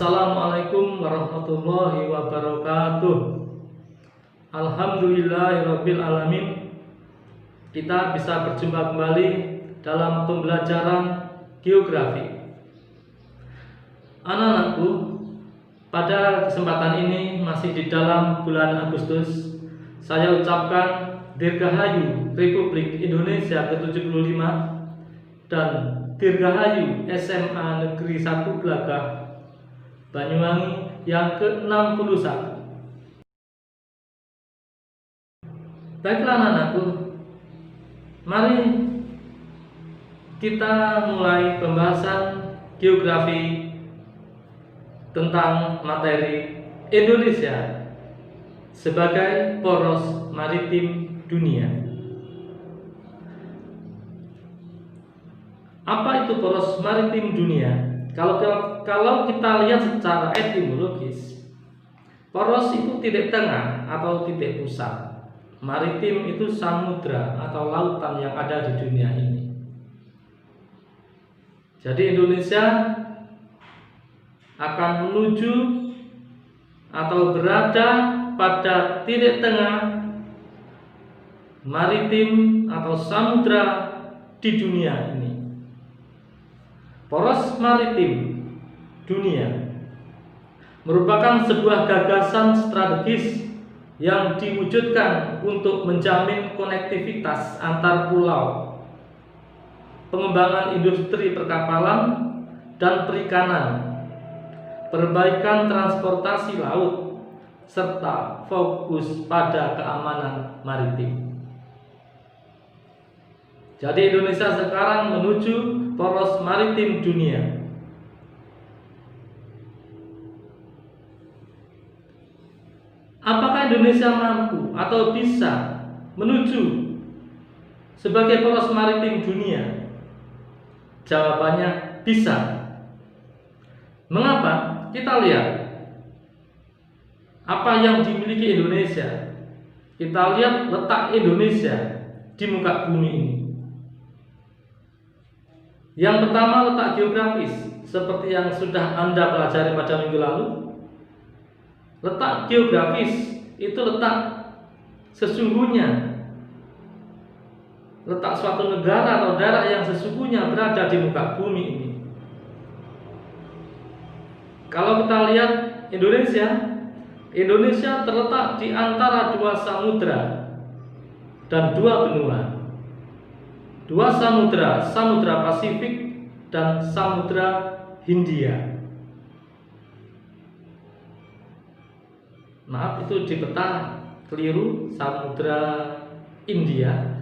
Assalamualaikum warahmatullahi wabarakatuh. Alhamdulillahirabbil alamin. Kita bisa berjumpa kembali dalam pembelajaran geografi. Anak-anakku, pada kesempatan ini masih di dalam bulan Agustus, saya ucapkan Dirgahayu Republik Indonesia ke-75 dan Dirgahayu SMA Negeri 1 Glagah Banyuwangi yang ke-61. Baiklah anak-anakku, mari kita mulai pembahasan geografi tentang materi Indonesia sebagai poros maritim dunia. Apa itu poros maritim dunia? Kalau kita lihat secara etimologis, poros itu titik tengah atau titik pusat. Maritim itu samudra atau lautan yang ada di dunia ini. Jadi Indonesia akan menuju atau berada pada titik tengah maritim atau samudra di dunia ini. Poros maritim dunia merupakan sebuah gagasan strategis yang diwujudkan untuk menjamin konektivitas antar pulau, pengembangan industri perkapalan dan perikanan, perbaikan transportasi laut, serta fokus pada keamanan maritim. Jadi Indonesia sekarang menuju poros maritim dunia. Apakah Indonesia mampu atau bisa menuju sebagai poros maritim dunia? Jawabannya bisa. Mengapa? Kita lihat apa yang dimiliki Indonesia. Kita lihat letak Indonesia di muka bumi ini. Yang pertama, letak geografis, seperti yang sudah Anda pelajari pada minggu lalu. Letak geografis itu letak sesungguhnya, letak suatu negara atau daerah yang sesungguhnya berada di muka bumi ini. Kalau kita lihat Indonesia terletak di antara dua samudra dan dua benua. Dua samudra, Samudra Pasifik dan Samudra Hindia. Maaf, itu di peta keliru, Samudra India,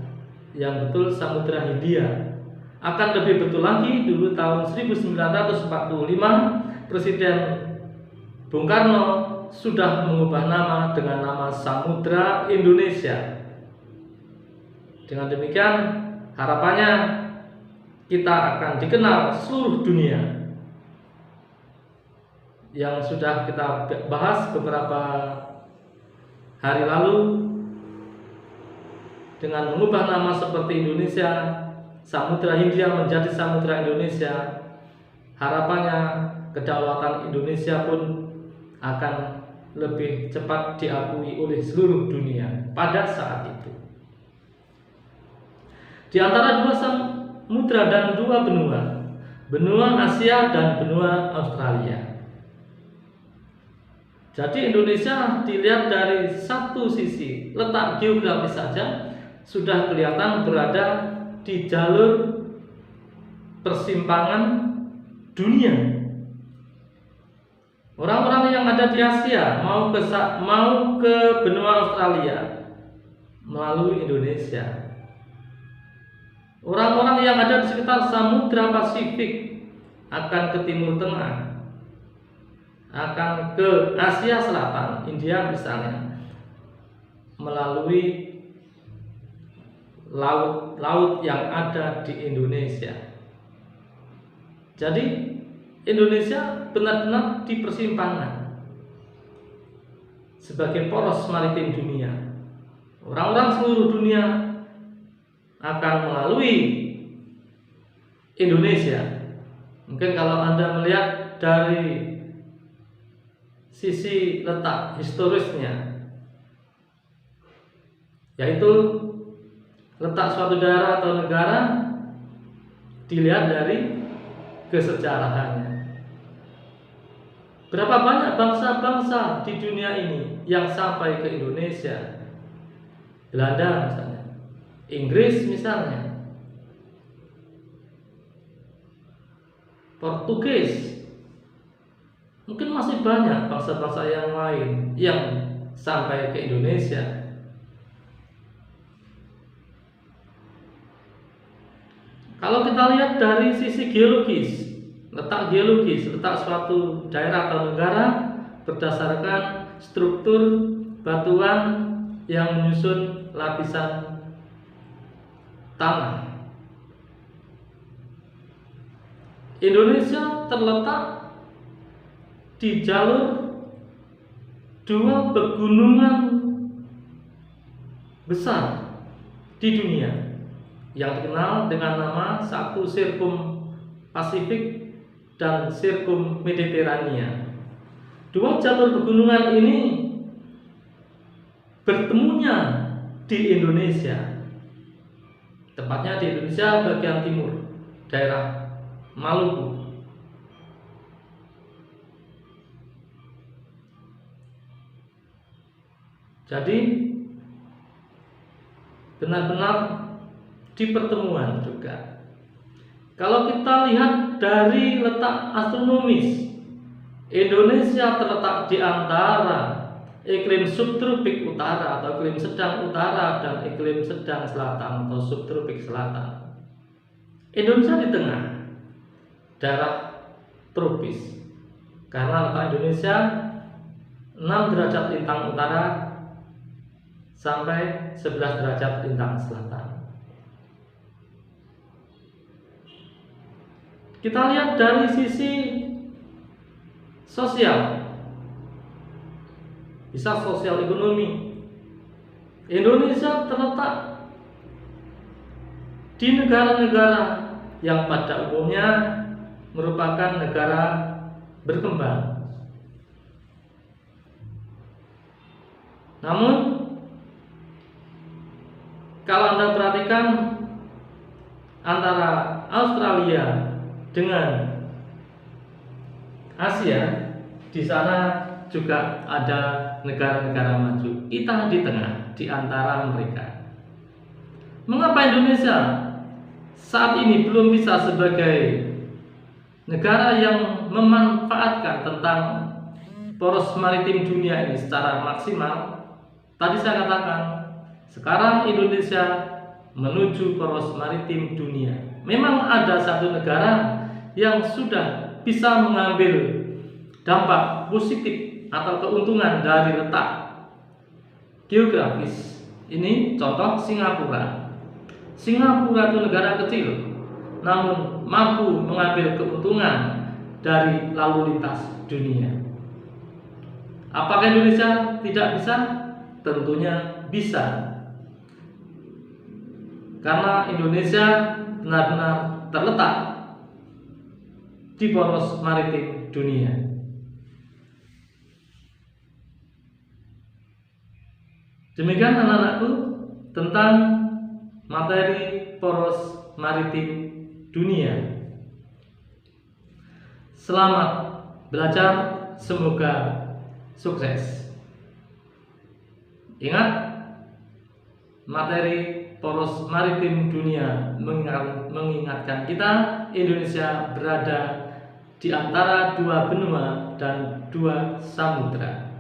yang betul Samudra Hindia. Akan lebih betul lagi, dulu tahun 1945 Presiden Bung Karno sudah mengubah nama dengan nama Samudra Indonesia. Dengan demikian, harapannya kita akan dikenal seluruh dunia. Yang sudah kita bahas beberapa hari lalu, dengan mengubah nama seperti Indonesia, Samudra Hindia menjadi Samudra Indonesia, harapannya kedaulatan Indonesia pun akan lebih cepat diakui oleh seluruh dunia pada saat itu. Di antara dua samudra dan dua benua, benua Asia dan benua Australia. Jadi Indonesia dilihat dari satu sisi, letak geografis saja sudah kelihatan berada di jalur persimpangan dunia. Orang-orang yang ada di Asia mau ke benua Australia melalui Indonesia. Orang-orang yang ada di sekitar Samudra Pasifik akan ke Timur Tengah, akan ke Asia Selatan, India misalnya, melalui laut yang ada di Indonesia. Jadi Indonesia benar-benar di persimpangan sebagai poros maritim dunia. Orang-orang seluruh dunia akan melalui Indonesia. Mungkin kalau Anda melihat dari sisi letak historisnya, yaitu letak suatu daerah atau negara dilihat dari kesejarahannya. Berapa banyak bangsa-bangsa di dunia ini yang sampai ke Indonesia? Belanda misalnya, Inggris misalnya, Portugis, mungkin masih banyak bangsa-bangsa yang lain yang sampai ke Indonesia. Kalau kita lihat dari sisi geologis, letak suatu daerah atau negara berdasarkan struktur batuan yang menyusun lapisan tanah. Indonesia terletak di jalur dua pegunungan besar di dunia yang dikenal dengan nama satu Sirkum Pasifik dan Sirkum Mediterania. Dua jalur pegunungan ini bertemunya di Indonesia, tepatnya di Indonesia bagian timur, daerah Maluku. Jadi benar-benar di pertemuan juga. Kalau kita lihat dari letak astronomis, Indonesia terletak di antara iklim subtropik utara atau iklim sedang utara dan iklim sedang selatan atau subtropik selatan. Indonesia di tengah, daerah tropis, karena letak Indonesia 6 derajat lintang utara sampai 11 derajat lintang selatan. Kita lihat dari sisi sosial, bisa sosial ekonomi. Indonesia terletak di negara-negara yang pada umumnya merupakan negara berkembang. Namun kalau Anda perhatikan antara Australia dengan Asia, di sana juga ada negara-negara maju. Kita di tengah di antara mereka. Mengapa Indonesia saat ini belum bisa sebagai negara yang memanfaatkan tentang poros maritim dunia ini secara maksimal? Tadi saya katakan, sekarang Indonesia menuju poros maritim dunia. Memang ada satu negara yang sudah bisa mengambil dampak positif atau keuntungan dari letak geografis. Ini contoh Singapura. Singapura itu negara kecil, namun mampu mengambil keuntungan dari lalu lintas dunia. Apakah Indonesia tidak bisa? Tentunya bisa, karena Indonesia benar-benar terletak di poros maritim dunia. Demikian anak-anakku tentang materi poros maritim dunia. Selamat belajar, semoga sukses. Ingat, materi poros maritim dunia mengingatkan kita Indonesia berada di antara dua benua dan dua samudra.